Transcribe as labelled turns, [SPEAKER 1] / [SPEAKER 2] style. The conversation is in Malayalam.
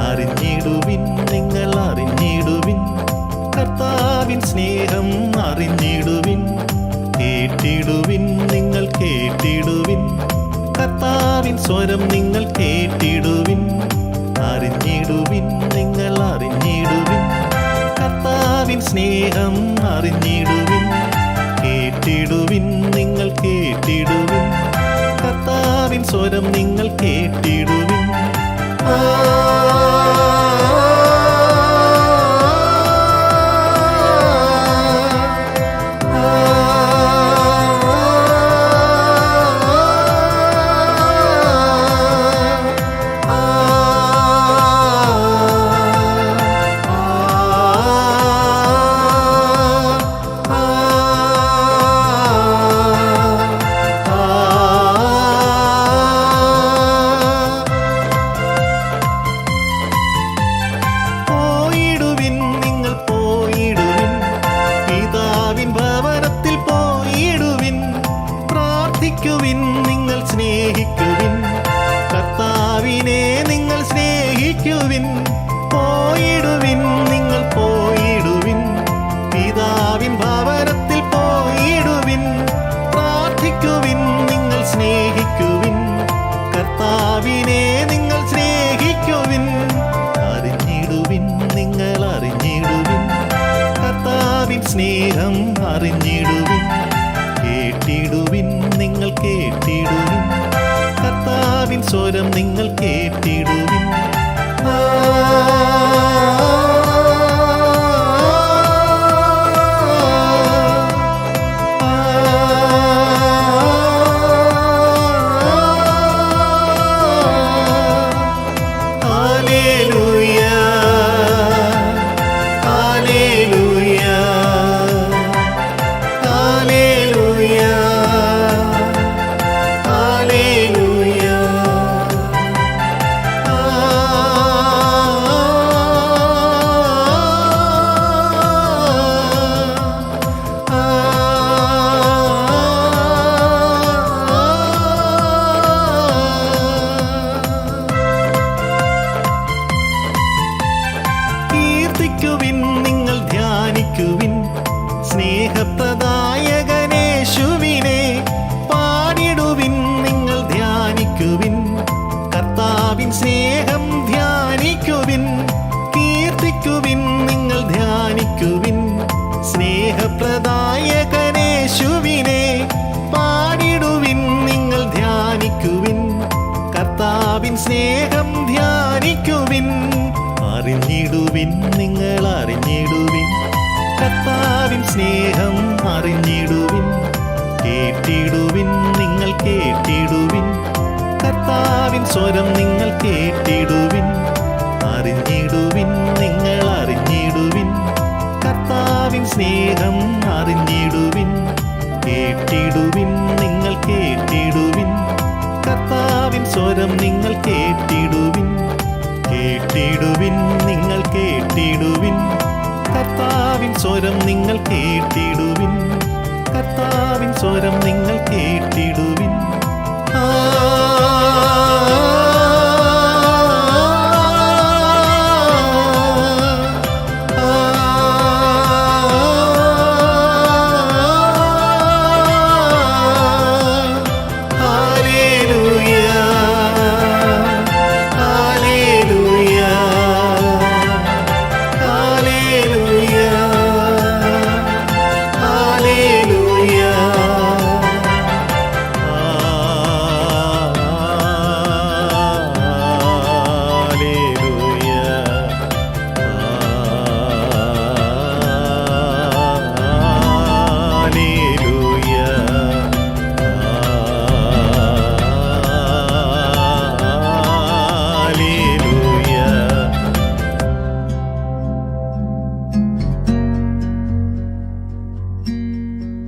[SPEAKER 1] അറിഞ്ഞിടുവിൻ, നിങ്ങൾ അറിഞ്ഞിടുവിൻ, കർത്താവിൻ സ്നേഹം അറിഞ്ഞിടുവിൻ. കേട്ടിടുവിൻ, നിങ്ങൾ കേട്ടിടുവിൻ, കർത്താവിൻ സ്വരം നിങ്ങൾ കേട്ടിടുവിൻ. അറിഞ്ഞിടുവിൻ, നിങ്ങൾ അറിഞ്ഞിടുവിൻ, കർത്താവിൻ സ്നേഹം അറിഞ്ഞിടുവിൻ. കേട്ടിടുവിൻ, നിങ്ങൾ കേട്ടിടുവിൻ, കർത്താവിൻ സ്വരം നിങ്ങൾ കേട്ടിടുവിൻ. നിങ്ങൾ സ്നേഹിക്കുവിൻ, കർത്താവിനെ നിങ്ങൾ സ്നേഹിക്കുവിൻ. പോയിടുവിൻ, നിങ്ങൾ പോയിടുവിൻ, പിതാവിൻ ഭവനത്തിൽ പോയിടുവിൻ. പ്രാർത്ഥിക്കുവിൻ, നിങ്ങൾ സ്നേഹിക്കുവിൻ, കർത്താവിനെ നിങ്ങൾ സ്നേഹിക്കുവിൻ. അറിഞ്ഞിടുവിൻ, നിങ്ങൾ അറിഞ്ഞിടുവിൻ, കർത്താവിൻ സ്നേഹം അറിഞ്ഞിടുവിൻ. കേട്ടിടുവിൻ, നിങ്ങൾ കേട്ടിടുവിൻ, കർത്താവിൻ സ്വരം നിങ്ങൾ കേട്ടിടുവിൻ. നിങ്ങൾ ധ്യാനിക്കുവിൻ, സ്നേഹപ്രദായകനേശുവിനെ പാടിടുവിൻ. നിങ്ങൾ ധ്യാനിക്കുവിൻ, കർത്താവിൻ സ്നേഹം ധ്യാനിക്കുവിൻ. കീർത്തിക്കുവിൻ, നിങ്ങൾ ധ്യാനിക്കുവിൻ, സ്നേഹപ്രദായകനേശുവിനെ പാടിടുവിൻ. നിങ്ങൾ ധ്യാനിക്കുവിൻ, കർത്താവിൻ സ്നേഹം ധ്യാനിക്കുവിൻ. അറിഞ്ഞിടുവിൻ, നിങ്ങൾ അറിഞ്ഞിടുവിൻ, കർത്താവിൻ സ്നേഹം അറിഞ്ഞിടുവിൻ. കേട്ടിടുവിൻ, നിങ്ങൾ കേട്ടിടുവിൻ, കർത്താവിൻ സ്വരം നിങ്ങൾ കേട്ടിടുവിൻ. അറിഞ്ഞിടുവിൻ, നിങ്ങൾ അറിഞ്ഞിടുവിൻ, കർത്താവിൻ സ്നേഹം അറിഞ്ഞിടുവിൻ. കേട്ടിടുവിൻ, നിങ്ങൾ കേട്ടിടുവിൻ, കർത്താവിൻ സ്വരം നിങ്ങൾ കേട്ടിടുവിൻ. കേട്ടിടുവിൻ, നിങ്ങൾ കേട്ടിടുവിൻ, കർത്താവിൻ സ്വരം നിങ്ങൾ കേട്ടിടുവിൻ. കർത്താവിൻ സ്വരം നിങ്ങൾ കേട്ടിടുവിൻ.